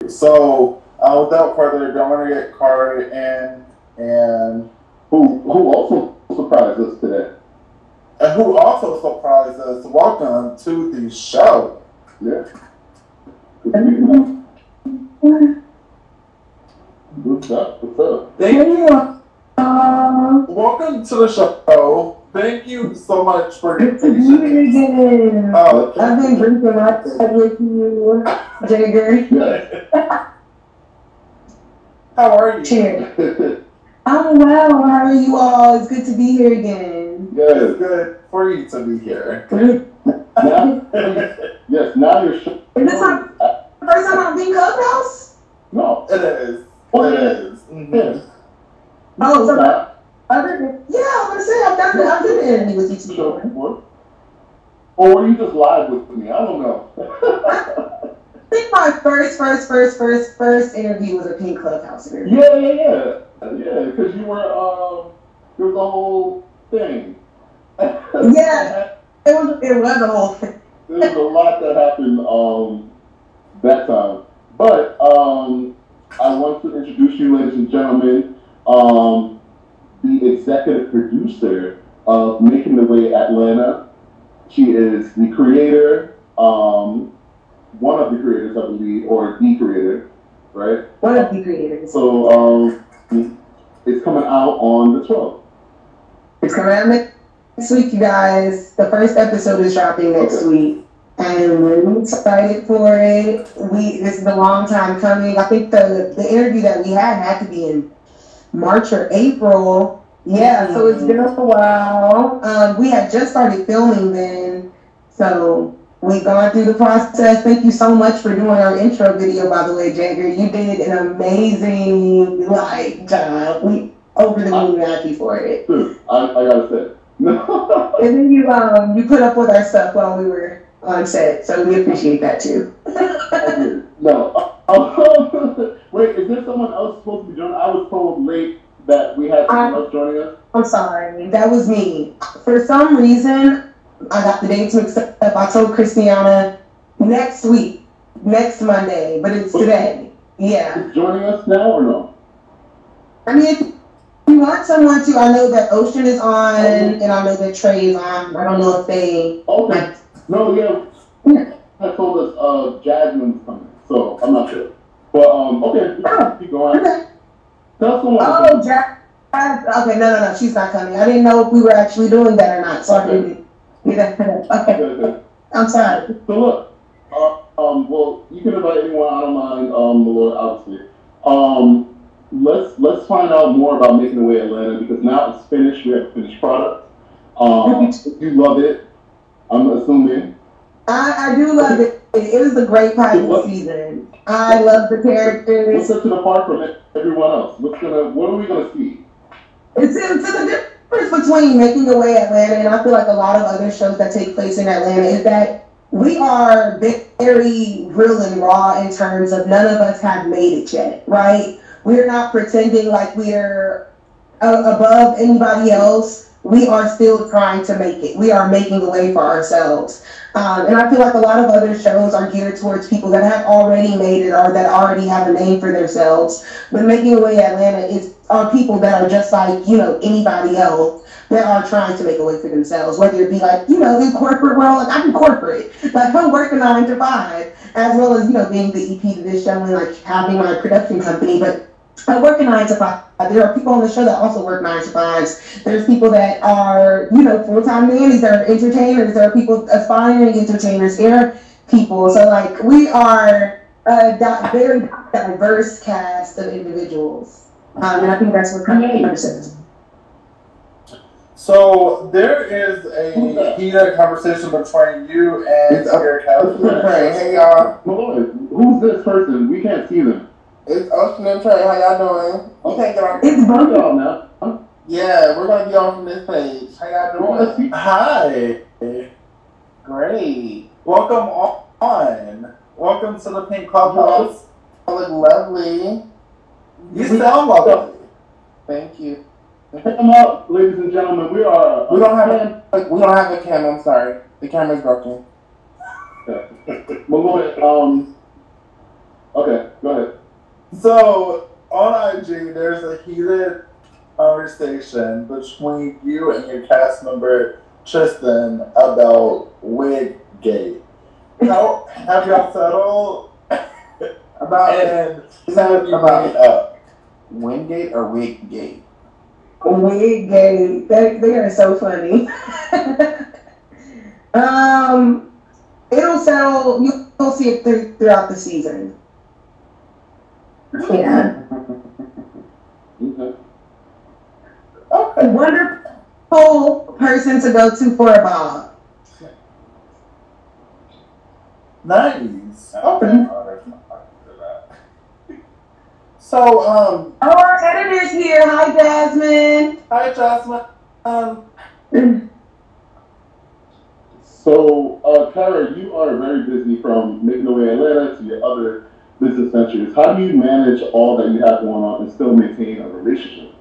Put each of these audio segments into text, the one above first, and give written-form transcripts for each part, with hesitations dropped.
So, without further ado, I'm going to get Carter in, and who also surprised us today. And who also surprised us. Welcome to the show. Yeah. What's up? What's up? Thank you. Welcome to the show. Thank you so much for your patience. Oh, I've been drinking my time with you, Jaeger. Yes. How are you? Cheers. I'm well. How are you all? It's good to be here again. Yes. It's good for you to be here. Now, yes, now you're sure. Is this my first time on Pink Clubhouse? No. It is. Oh, it yeah. is. Mm-hmm. Yes. Oh, so yeah, I was gonna say I've done an interview with you Sure. before. Or were you just live with me? I don't know. I think my first interview was a Pink Clubhouse interview. Yeah, because you were, there was a whole thing. Yeah, it was a whole thing. There was a lot that happened, that time. But, I want to introduce you, ladies and gentlemen, the executive producer of Making the Way Atlanta. She is the creator, one of the creators, I believe, or the creator, right? One of the creators. So, it's coming out on the 12th. It's coming out next week, you guys. The first episode is dropping next week. And I'm really excited for it. This is a long time coming. I think the interview that we had to be in March or April. Yeah, so it's been a while. We had just started filming then. So we've gone through the process. Thank you so much for doing our intro video, by the way, Jaeger. You did an amazing job. We over the moon happy for it. Dude, I gotta say. And then you put up with our stuff while we were on set, so we appreciate that too. No. Wait, is there someone else supposed to be joining? I was told late that we had someone else joining us. I'm sorry, that was me. For some reason, I got the dates mixed up. I told Christiana next week, next Monday, but it's today. Yeah. Is joining us now or no? I mean, if you want someone to, I know that Ocean is on, and I know that Trey is on. I don't know if they. Okay. No, yeah. I told us Jasmine's coming, so I'm not sure. But okay, keep going. Okay. Tell someone. Oh, okay, no, she's not coming. I didn't know if we were actually doing that or not, so I didn't. Okay. I'm sorry. So look, well, you can invite anyone. I don't mind, Malloy, obviously. Let's find out more about Making the Way Atlanta, because now it's finished. We have a finished product. You love it, I'm assuming. I do love it. It was a great pilot season. I love the characters. What sets it apart from everyone else? What are we gonna see? It's the difference between Making the Way Atlanta and I feel like a lot of other shows that take place in Atlanta is that we are very real and raw in terms of none of us have made it yet, right? We're not pretending like we're above anybody else. We are still trying to make it. We are making a way for ourselves. And I feel like a lot of other shows are geared towards people that have already made it or that already have a name for themselves. But Making a Way Atlanta are people that are just like, anybody else that are trying to make a way for themselves, whether it be like, in corporate world, like I'm corporate, like I'm working 9 to 5, as well as, being the EP to this show and like having my production company. But I work 9 to 5. There are people on the show that also work 9 to 5s. There's people that are, full-time nannies. There are entertainers. There are people aspiring entertainers. There are people. So, like, we are a very diverse cast of individuals. And I think that's what kind of makes. So, there is a heated conversation between you and your captain. Hey, y'all. Malloy, who's this person? We can't see them. It's Ocean and Trey. How y'all doing? You can't get on. It's both y'all now. Huh? Yeah, we're gonna be on from this page. How y'all doing? Hi. Great. Welcome on. Welcome to the Pink Clubhouse. You look lovely. You sound lovely. Thank you. Come up, ladies and gentlemen. We are. We don't have a camera. I'm sorry. The camera's broken. Malloy, Okay, go ahead. So on IG, there's a heated conversation between you and your cast member Tristan about Wiggate. How have y'all settled? About Have you made up? Wingate or Wiggate? Wiggate. They are so funny. It'll settle. You'll see it throughout the season. Yeah. Okay. Wonderful person to go to for a ball. Nice. Okay. So, our editor's here. Hi, Jasmine. hi, Jasmine. So, Kara, you are very busy from Making Away Atlanta to your other business ventures. How do you manage all that you have going on and still maintain a relationship?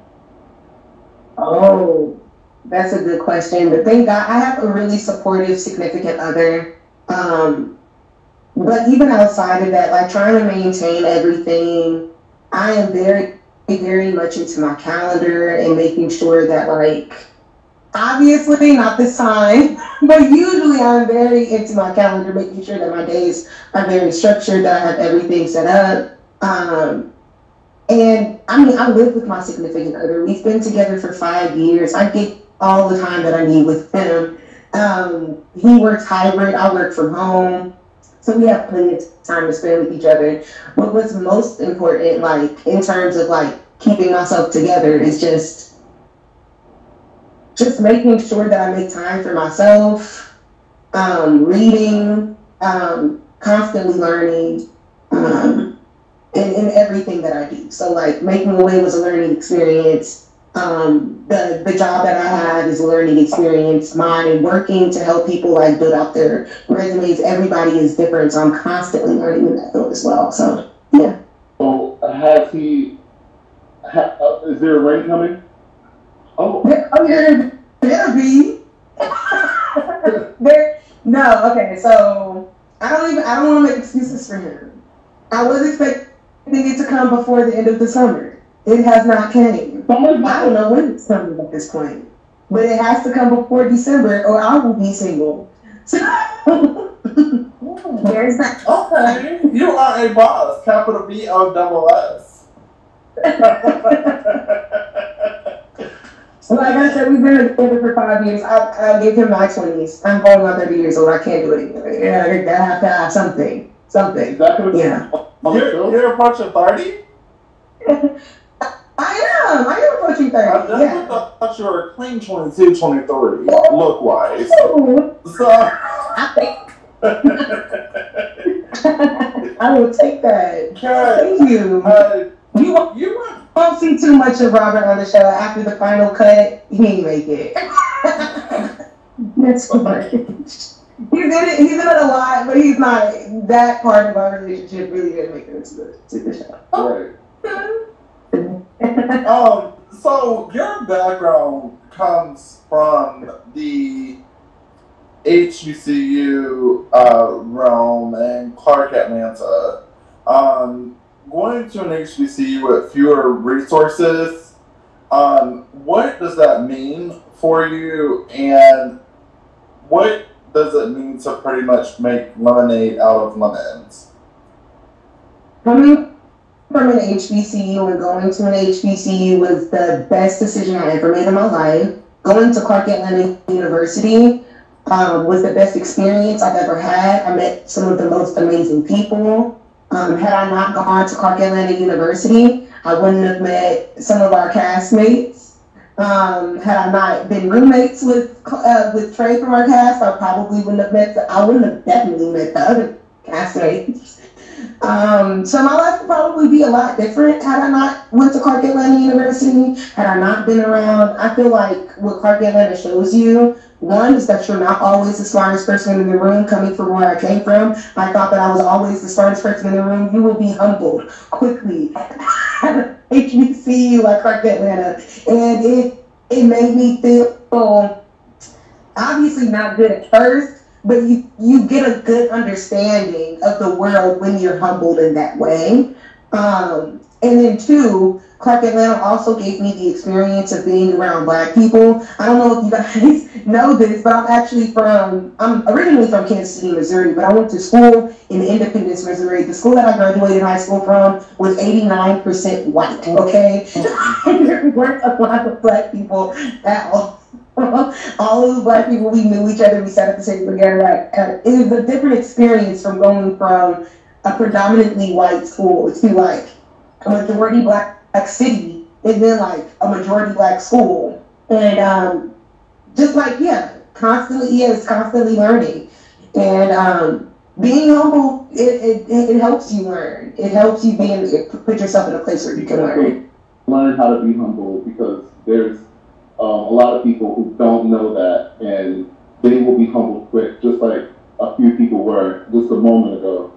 Oh, that's a good question. But thank God I have a really supportive, significant other. But even outside of that, like trying to maintain everything, I am very, very much into my calendar and making sure that, like, obviously not this time, but usually I'm very into my calendar, making sure that my days are very structured, that I have everything set up. And I mean, I live with my significant other. We've been together for 5 years. I get all the time that I need with him. He works hybrid, I work from home. So we have plenty of time to spend with each other. But what's most important, like, in terms of, like, keeping myself together is just making sure that I make time for myself, reading, constantly learning, in everything that I do. So, like, Making Away was a learning experience. The job that I had is a learning experience. Mine working to help people, like, build out their resumes. Everybody is different, so I'm constantly learning in that field as well. So, yeah. So, is there a rain coming? Oh, There'll be. No, okay, so I don't want to make excuses for him. I was expecting it to come before the end of the summer. It has not came. I don't know when it's coming at this point, but it has to come before December, or I will be single. So there's that. Okay, you are a boss. Capital BOSS. Like I said, we've been together for 5 years. I gave him my 20s. I'm going on 30 years old. I can't do it anymore. Yeah, I have to have something. Something. Yeah. You're approaching 30? I am approaching 30. I definitely thought you were a clean 22, 23, look-wise. So, I think I will take that. Thank you. You won't see too much of Robert on the show. After the final cut, he didn't make it. That's funny. He's in it a lot, but he's not. That part of our relationship really didn't make it to the show. right. So your background comes from the HBCU realm and Clark, Atlanta. Going to an HBCU with fewer resources, what does that mean for you, and what does it mean to pretty much make lemonade out of lemons? Coming from an HBCU and going to an HBCU was the best decision I ever made in my life. Going to Clark Atlanta University was the best experience I've ever had. I met some of the most amazing people. Had I not gone to Clark Atlanta University, I wouldn't have met some of our castmates. Had I not been roommates with Trey from our cast, I probably wouldn't have definitely met the other castmates. So my life would probably be a lot different had I not went to Clark Atlanta University, had I not been around. I feel like what Clark Atlanta shows you, one, is that you're not always the smartest person in the room. Coming from where I came from, I thought that I was always the smartest person in the room. You will be humbled quickly at HBCU like Clark Atlanta. And it made me feel obviously not good at first, but you get a good understanding of the world when you're humbled in that way. And then two, Clark Atlanta also gave me the experience of being around Black people. I don't know if you guys know this, but I'm originally from Kansas City, Missouri, but I went to school in Independence, Missouri. The school that I graduated high school from was 89% white, okay? There weren't a lot of Black people at all. All of the Black people, we knew each other, we sat at the table together. It was a different experience from going from a predominantly white school to like a majority Black city and then like a majority Black school. And just like, it's constantly learning. And being humble, it helps you learn. It helps you put yourself in a place where you can learn. Learn how to be humble, because there's a lot of people who don't know that, and they will be humbled quick, just like a few people were just a moment ago.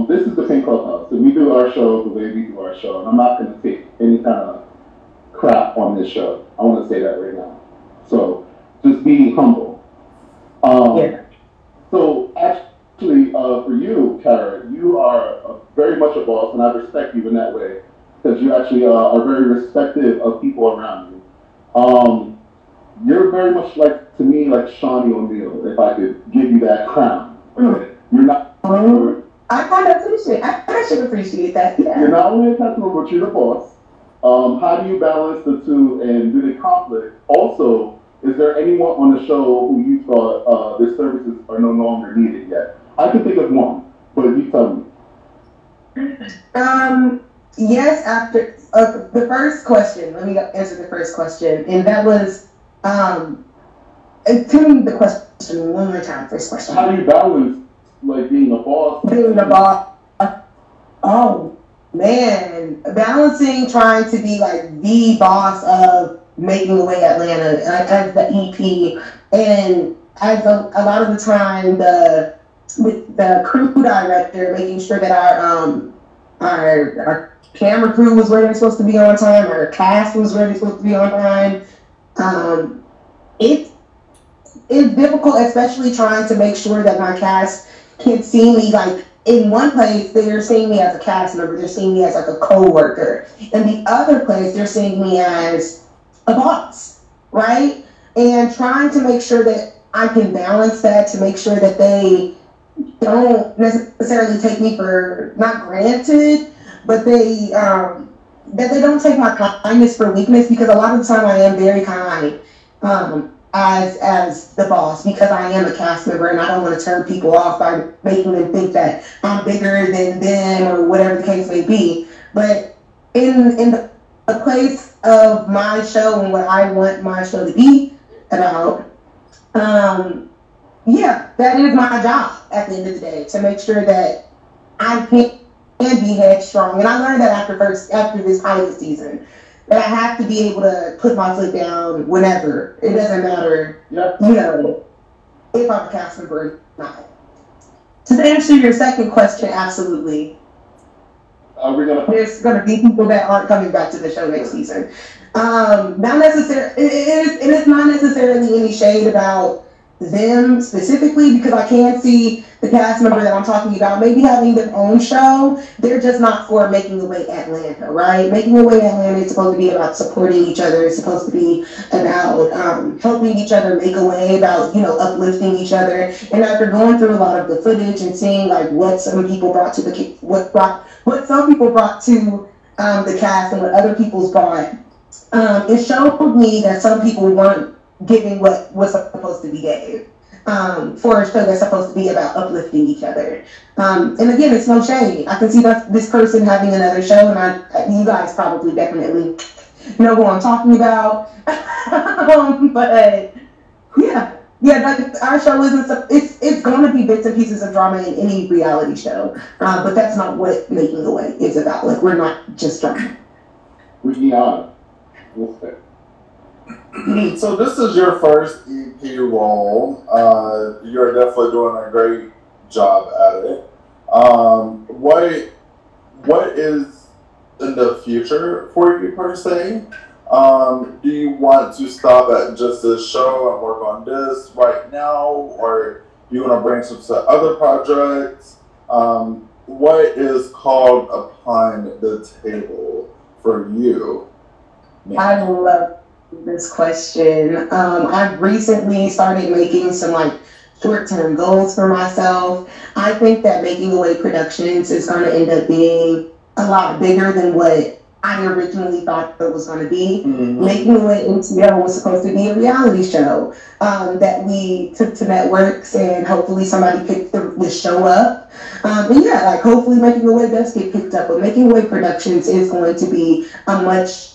This is the Pink Clubhouse, and we do our show the way we do our show, and I'm not going to take any kind of crap on this show. I want to say that right now. So just be humble. So actually, for you, Kara, you are very much a boss, and I respect you in that way, because you actually are very respective of people around you. You're very much like, to me, like Shawnee O'Neal, if I could give you that crown. Okay? You're not... I kind of appreciate. I should appreciate that. Yeah. You're not only a customer, but you're the boss. How do you balance the two, and do they conflict? Also, is there anyone on the show who you thought their services are no longer needed yet? I can think of one, but you tell me. Yes. After the first question, let me answer the first question, and that was tell me the question one more time. First question. How do you balance? Like being a boss. Being a boss. Oh man, balancing trying to be like the boss of Making Away Atlanta as the EP, and as a lot of the time with the crew director, making sure that our camera crew was where they're supposed to be on time, our cast was where they're supposed to be on time. It's difficult, especially trying to make sure that my cast can see me. Like in one place they're seeing me as a cast member, they're seeing me as like a co-worker. In the other place they're seeing me as a boss, right? And trying to make sure that I can balance that, to make sure that they don't necessarily take me for not granted, but that they don't take my kindness for weakness, because a lot of the time I am very kind. As the boss, because I am a cast member, and I don't want to turn people off by making them think that I'm bigger than them or whatever the case may be. But in the place of my show and what I want my show to be about, that is my job at the end of the day, to make sure that I can be headstrong. And I learned that after this pilot season, that I have to be able to put my foot down whenever. It doesn't matter, if I'm a cast member or not. To answer your second question, absolutely. There's going to be people that aren't coming back to the show next season. Not necessarily. It is not necessarily any shade about them specifically, because I can see the cast member that I'm talking about maybe having their own show. They're just not for Making Away Atlanta, right? Making Away Atlanta is supposed to be about supporting each other. It's supposed to be about helping each other make a way, about uplifting each other. And after going through a lot of the footage and seeing like what some people brought to what some people brought to the cast and what other people's brought, it showed me that some people weren't giving what was supposed to be gave for a show that's supposed to be about uplifting each other. And again, it's no shade. I can see that this person having another show, and you guys probably definitely know who I'm talking about. But like our show isn't. It's going to be bits and pieces of drama in any reality show, but that's not what Making Away is about. Like, we're not just drama. So this is your first EP role. You're definitely doing a great job at it. What is in the future for you per se? Do you want to stop at just this show and work on this right now, or do you want to branch into other projects? What is called upon the table for you? I love this question. I've recently started making some like short-term goals for myself. I think that Making Away Productions is going to end up being a lot bigger than what I originally thought it was going to be. Mm-hmm. Making Away NTO was supposed to be a reality show that we took to networks, and hopefully somebody picked the show up. And yeah, like hopefully Making Away does get picked up, but Making Away Productions is going to be a much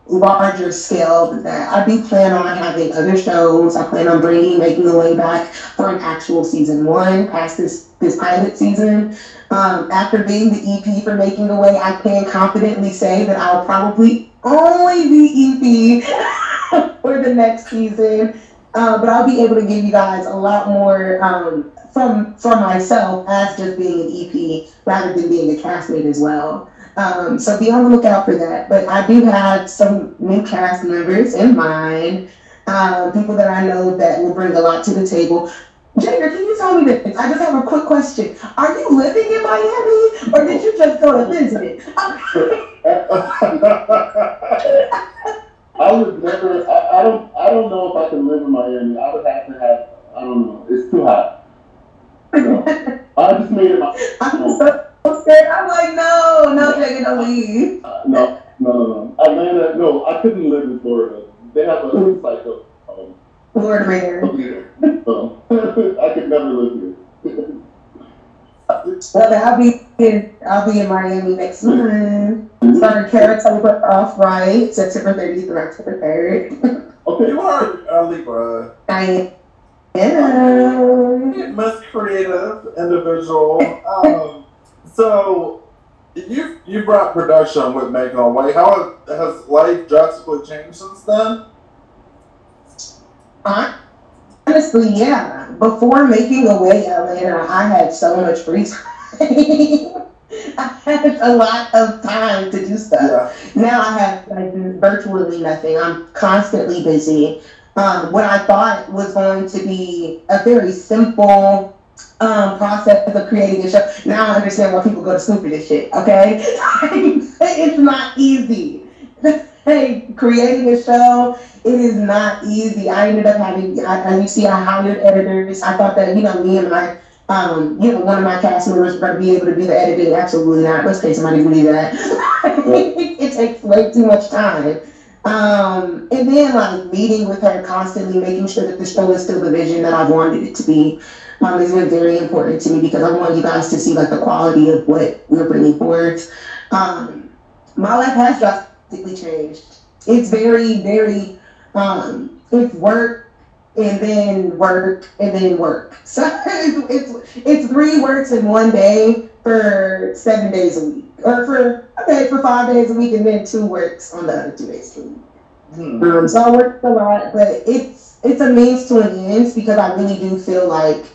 larger scale than that. I do plan on having other shows. I plan on bringing Making Away back for an actual season 1 past this pilot season. After being the EP for Making Away, I can confidently say that I'll probably only be EP for the next season. But I'll be able to give you guys a lot more from myself as just being an EP rather than being a castmate as well. So be on the lookout for that. But I do have some new cast members in mind, people that I know that will bring a lot to the table. Jaeger, can you tell me this? I just have a quick question. Are you living in Miami, or did you just go to visit? I would never. I don't know if I can live in Miami. I would have to have. I don't know. It's too hot. No. I just made it my. I'm so scared. I'm like, no, Jaeger, don't leave. No. Atlanta. No, I couldn't live in Florida. They have a cycle. Florida man. So, I could never live here. Well, I'll be in Miami next month. Starting Caratoga off right, September 30th through October 3rd. Okay, you are a Libra. I am. Most creative individual. So you brought production with Making Away. How has life drastically changed since then? Honestly, yeah. Before Making Away Atlanta, I had so much free time. I had a lot of time to do stuff. Yeah. Now I have like virtually nothing. I'm constantly busy. What I thought was going to be a very simple process of creating a show. Now I understand why people go to school for this shit. Okay, it's not easy. Hey, creating a show, it is not easy. I ended up having, I hired editors. I thought that, me and my, one of my cast members were going to be able to do the editing. Absolutely not. Let's pay somebody to do that. It takes way too much time. And then like meeting with her constantly, making sure that the show is still the vision that I wanted it to be, has been very important to me because I want you guys to see like the quality of what we're bringing forward. My life has drastically changed. It's very, very, it's work and then work and then work. So it's 3 works in one day for 7 days a week, or for 5 days a week, and then 2 works on the other 2 days a week. So I work a lot, but it's a means to an end because I really do feel like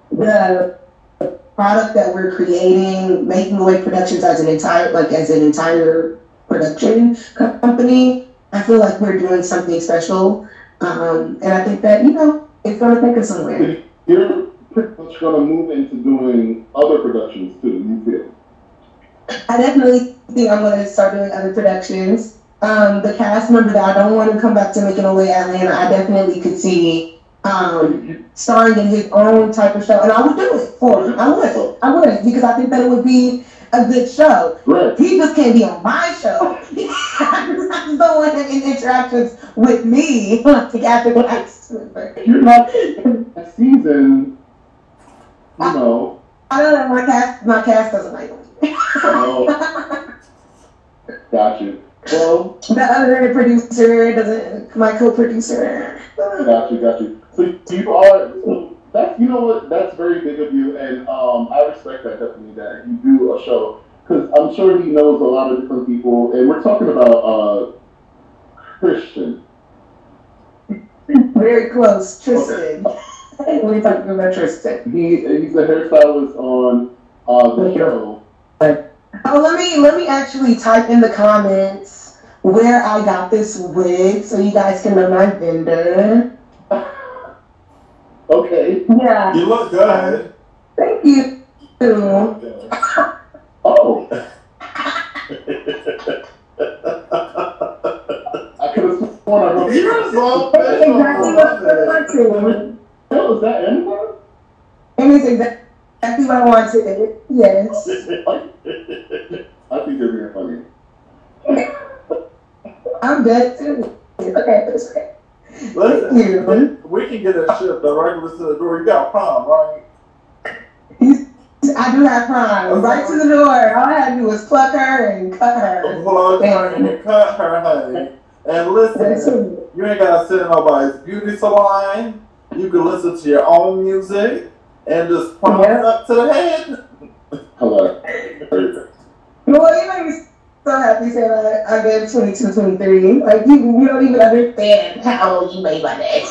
the product that we're creating, Making Away Productions as an entire production company, I feel like we're doing something special, and I think that it's going to take us somewhere. You're pretty much going to move into doing other productions too. You feel? I definitely think I'm going to start doing other productions. The cast member that I don't want to come back to Making Away Atlanta, I definitely could see starring in his own type of show, and I would do it for him. I would, because I think that it would be a good show. Right. He just can't be on my show. I just don't want him in interactions with me to get the cast member. If you're not in that season, I don't know, my cast doesn't like me. Got you. Well, the other producer doesn't, my co-producer. Got you. So you are, that's very big of you, and I respect that definitely, that you do a show, because I'm sure he knows a lot of different people, and we're talking about Christian. Very close, Tristan. Okay. We're talking about Tristan. He's a hairstylist on the show. Oh, let me actually type in the comments where I got this wig so you guys can know my vendor. Okay. Yeah. You look good. Thank you. Oh. I could have sworn I wrote. You're so That's exactly what I wanted. Oh, is that Amber? And it's exactly what I wanted. Yes. I think you're being funny. I'm dead too. Okay, that's okay. Listen, we can get a ship directly to the door. You got prom, right? I do have prime. Right to the door. All I had to do was pluck her and cut her. Plug her and cut her, honey. And listen, you ain't gotta sit in nobody's beauty salon. You can listen to your own music and just pump it up to the head. Hello. Well, you make me so happy saying I gave 22, 23. Like, you don't even understand how old you made my day.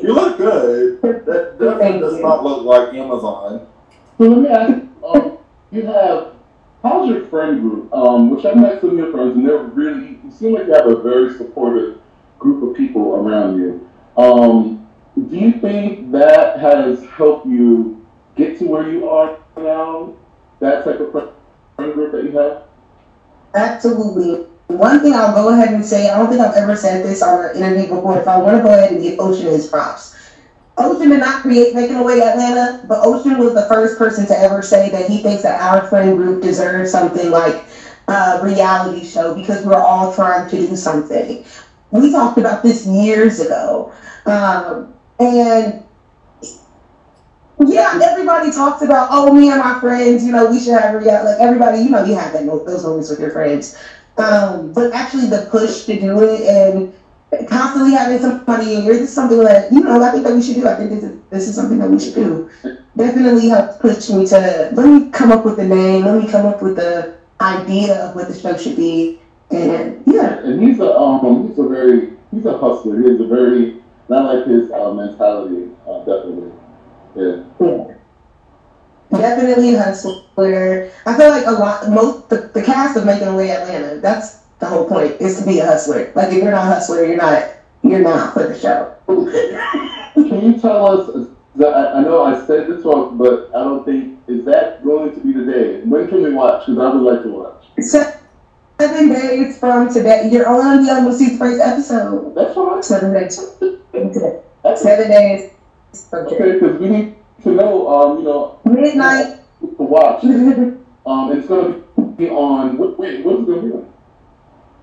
You look good. That definitely does not look like Amazon. So let me ask you, how's your friend group? Which I've met some of your friends, and you seem like you have a very supportive group of people around you. Do you think that has helped you get to where you are now? That type of friend group that you have? Absolutely. One thing I'll go ahead and say, I don't think I've ever said this on an interview before. If I want to go ahead and give Ocean his props. Ocean did not create Making Away Atlanta, but Ocean was the first person to ever say that he thinks that our friend group deserves something like a reality show because we're all trying to do something. We talked about this years ago. And yeah, everybody talks about, oh, me and my friends, we should have reality. Like everybody, you have those moments with your friends. But actually the push to do it and constantly having somebody in here, this is something that, I think that we should do. I think this is something that we should do. Definitely helped push me to, let me come up with the name, let me come up with the idea of what the show should be. And yeah. And he's a hustler. He has a very, not like his mentality, definitely. Yeah. Definitely a hustler. I feel like the cast of Making Away Atlanta, that's the whole point, is to be a hustler. Like if you're not a hustler, you're not for the show. Can you tell us, I know I said this one, but I don't think, is that going to be the day? When can we watch? Because I would like to watch. 7 days from today. You're only able to see the first episode. That's fine. 7 days from today. 7 days from today. Okay, because we need to know, midnight to watch. It's going to be on, what's it going to be on?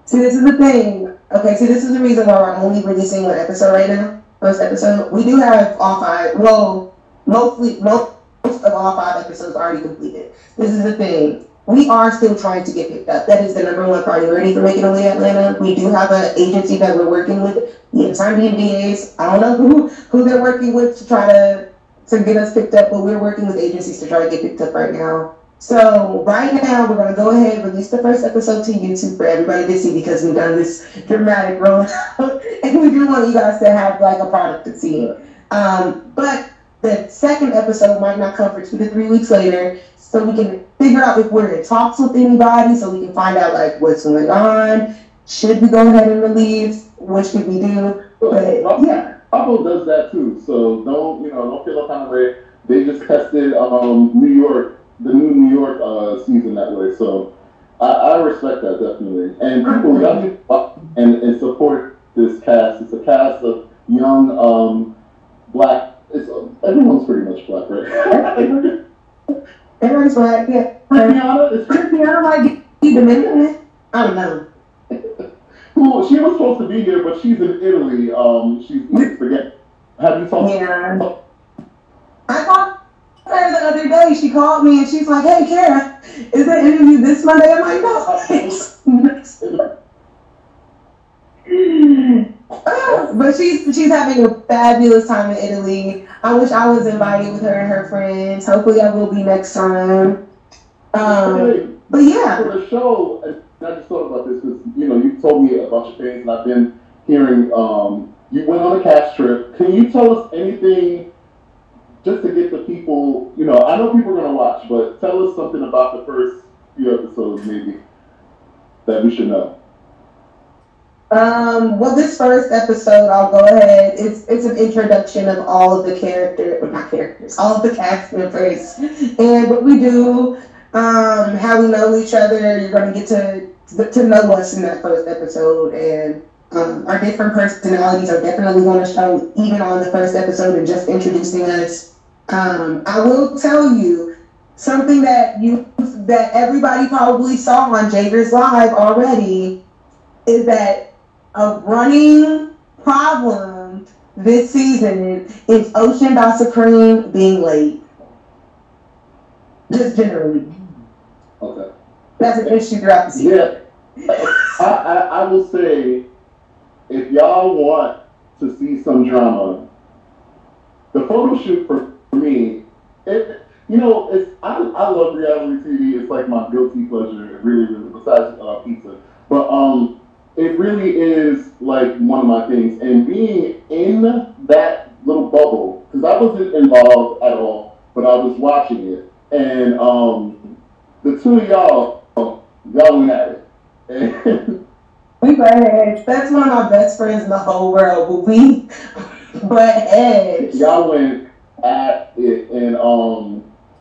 See, this is the thing. Okay, see, this is the reason why we're only releasing one episode right now. First episode. We do have all 5. Well, most of all 5 episodes already completed. This is the thing. We are still trying to get picked up. That is the #1 priority for Making Away Atlanta. We do have an agency that we're working with. We have signed NDAs. I don't know who they're working with to try to get us picked up, but we're working with agencies to try to get picked up right now. So right now, we're going to go ahead and release the first episode to YouTube for everybody to see because we've done this dramatic rollout. And we do want you guys to have like a product to see. But the second episode might not come for 2 to 3 weeks later. So we can figure out if we're in talks with anybody so we can find out like what's going on. Should we go ahead and release? What should we do? But yeah. Apple does that too. So don't feel that kind of way. They just tested New York. The new New York season that way, so I respect that definitely. And people, y'all need to watch and support this cast. It's a cast of young black. Everyone's pretty much black, right? Everyone's black, yeah. Christiana might be Dominican. I don't know. Well, she was supposed to be here, but she's in Italy. She's forget. Have you talked? Yeah. I thought. Her the other day, she called me and she's like, "Hey, Kara, is that interview this Monday?" I'm like, "No." But she's having a fabulous time in Italy. I wish I was invited with her and her friends. Hopefully, I will be next time. But yeah, for the show, and I just thought about this because you told me about your things, and I've been hearing you went on a cast trip. Can you tell us anything? Just to get the people, I know people are going to watch, but tell us something about the first few episodes, maybe, that we should know. Well, this first episode, I'll go ahead. It's an introduction of all of the characters, well, not characters, all of the cast members, and what we do, how we know each other. You're going to get to know us in that first episode, and our different personalities are definitely going to show even on the first episode and just introducing us. I will tell you something that everybody probably saw on Jaeger's Live already is that a running problem this season is Ocean by Supreme being late. Just generally. Okay. That's an issue throughout the season. Yeah. I will say, if y'all want to see some drama, the photo shoot for me, I love reality TV. It's like my guilty pleasure, really, besides pizza. But it really is like one of my things. And being in that little bubble, because I wasn't involved at all, but I was watching it. And the two of y'all went at it. And we butt heads. That's one of my best friends in the whole world. But we butt heads. Y'all went at it. And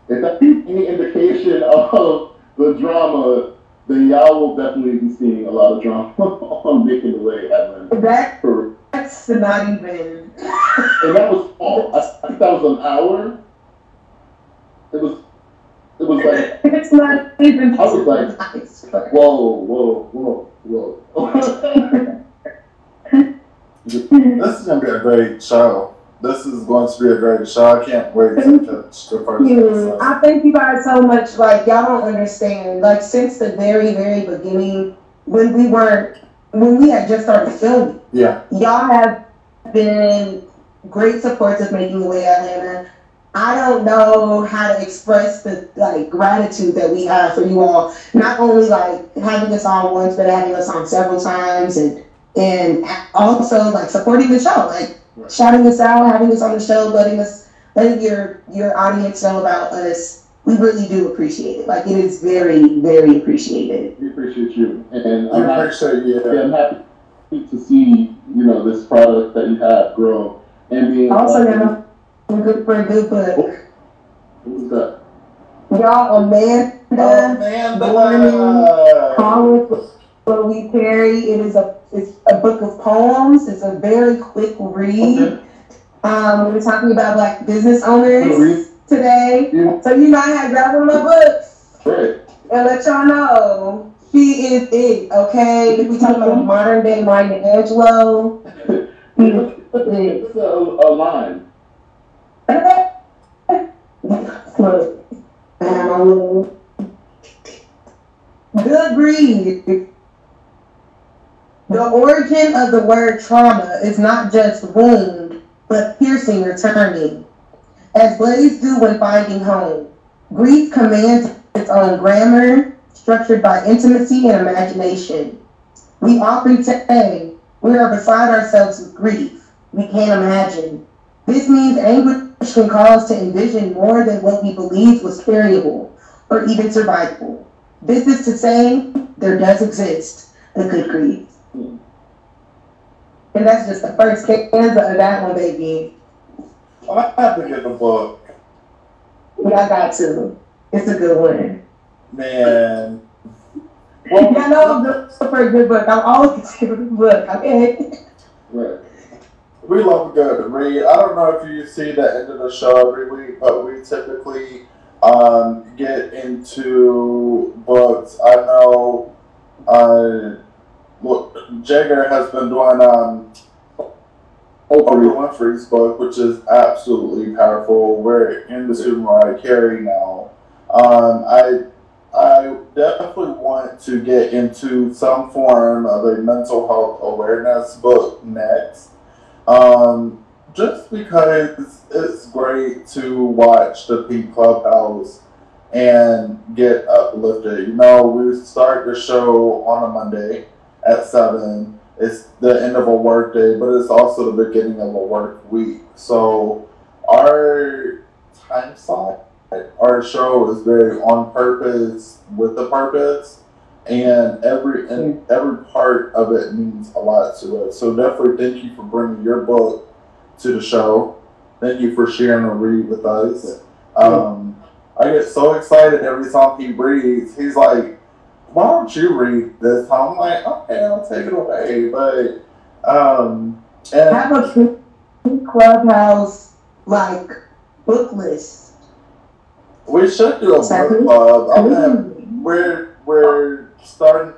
if that's any indication of the drama, then y'all will definitely be seeing a lot of drama on Making the Way at Atlanta. That's not even. And that was all. I think that was an hour. It was like. It's not even. I was like, whoa. This is gonna be a great show. This is going to be a great show. I can't wait to catch the first episode. I thank you guys so much. Like, y'all don't understand. Like, since the very, very beginning, when we had just started filming, y'all have been great supports of Making the Way Atlanta. I don't know how to express the gratitude that we have for you all. Not only like having us on once, but having us on several times, and also like supporting the show. Like, shouting us out, having us on the show, letting your audience know about us. We really do appreciate it. Like, it is very, very appreciated. We appreciate you, and I'm happy to see this product that you have grow and being also now good for a good book. Who's that? Y'all, Amanda. Chloe Perry. It's a book of poems. It's a very quick read. Okay. We're talking about Black business owners today. Yeah. So you might have grabbed one of my books. Right. And let y'all know she is it, okay? If we talking about modern day Maya Angelou, it's a line. Look, good read. The origin of the word trauma is not just wound, but piercing or turning. As blades do when finding home, grief commands its own grammar, structured by intimacy and imagination. We often say we are beside ourselves with grief. We can't imagine. This means anguish can cause us to envision more than what we believed was carryable or even survivable. This is to say, there does exist a good grief. And that's just the first stanza of that one, baby. I have to get the book. But I got to. It's a good one. Man. Well, I know I'm good for a good book. I'm always considered a good book, okay? Right. We love a good read. I don't know if you see the end of the show every week, but we typically get into books. I know Jaeger has been doing Oprah Winfrey's book, which is absolutely powerful. We're into Mariah Carey now. I definitely want to get into some form of a mental health awareness book next. Just because it's great to watch the Pink Clubhouse and get uplifted. We start the show on a Monday at 7. It's the end of a work day, but it's also the beginning of a work week. So our time slot, our show is very on purpose with a purpose. and every part of it means a lot to us. So definitely thank you for bringing your book to the show. Thank you for sharing a read with us. I get so excited every time he reads. He's like, "Why don't you read this?" I'm like, "Okay, I'll take it away." But and have a clubhouse like book list. We should do a book club. We're starting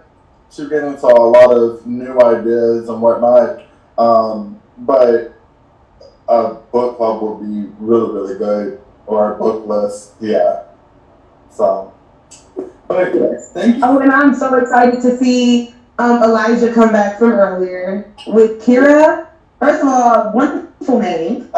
to get into a lot of new ideas and whatnot. But a book club would be really, really good. Or a book list, yeah. So, but thank you. Oh, and I'm so excited to see Elijah come back from earlier with Kira. First of all, wonderful name.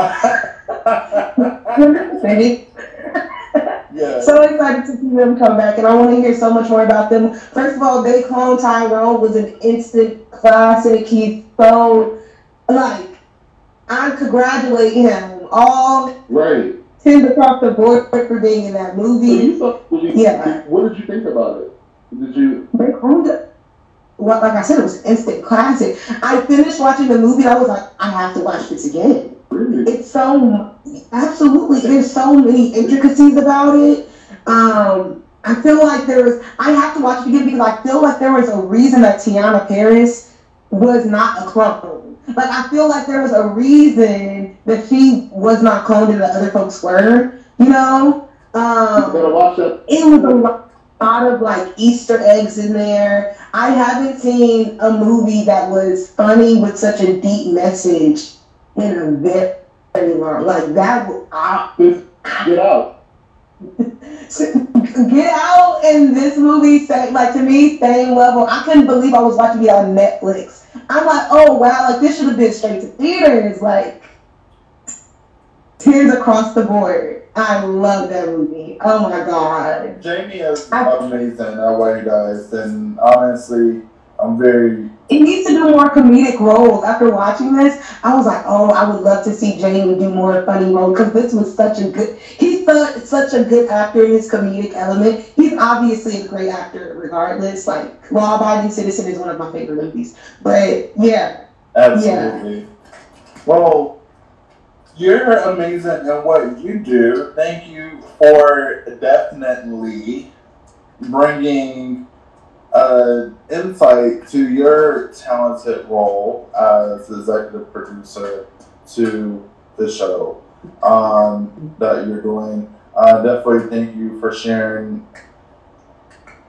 Yeah. So excited to see them come back, and I want to hear so much more about them. First of all, They Clone Tyrone was an instant classic. He's so, like, I congratulate him. All right. Tens across the board for being in that movie. So what did you think about it? Did you? They cloned it. Well, like I said, it was an instant classic. I finished watching the movie, and I was like, I have to watch this again. Really? It's so, absolutely, there's so many intricacies about it. I feel like I have to watch it again because I feel like there was a reason that Tiana Paris was not a clone. Like, I feel like there was a reason that she was not cloned and the other folks were, you know? It was a lot of, like, Easter eggs in there. I haven't seen a movie that was funny with such a deep message in a very long, like that. Get Out. Get Out in this movie, like, to me, same level. I couldn't believe I was watching it on Netflix. I'm like, oh wow, like this should have been straight to theaters, like tears across the board. I love that movie. Oh my god. Jamie is amazing at what he does, and honestly, He needs to do more comedic roles. After watching this, I was like, oh, I would love to see Jamie do more funny roles because this was he's such a good actor in his comedic element. He's obviously a great actor regardless. Like, Law Abiding Citizen is one of my favorite movies. But yeah. Absolutely. Yeah. Well, you're amazing at what you do. Thank you for definitely bringing insight to your talented role as executive producer to the show that you're doing. Definitely thank you for sharing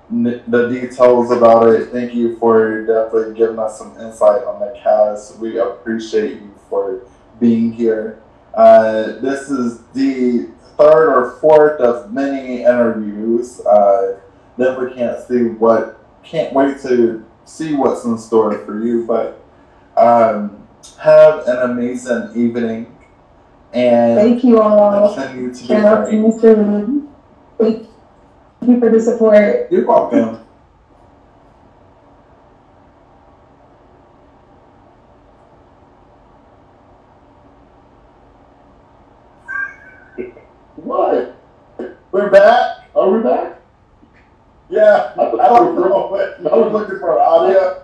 the details about it. Thank you for definitely giving us some insight on the cast. We appreciate you for being here. This is the third or fourth of many interviews. Definitely can't wait to see what's in store for you, but have an amazing evening, and thank you all. Continue to be great. Thank you for the support. You're welcome. What? We're back. Are we back? Yeah, I don't know. I was looking for audio.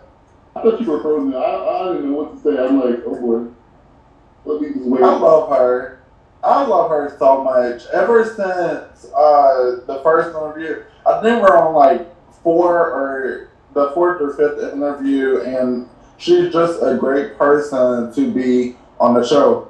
I thought you were frozen. I didn't know what to say. I'm like, oh boy. Let me just wait. I love her. I love her so much. Ever since the first interview, I think we're on like the fourth or fifth interview, and she's just a great person to be on the show.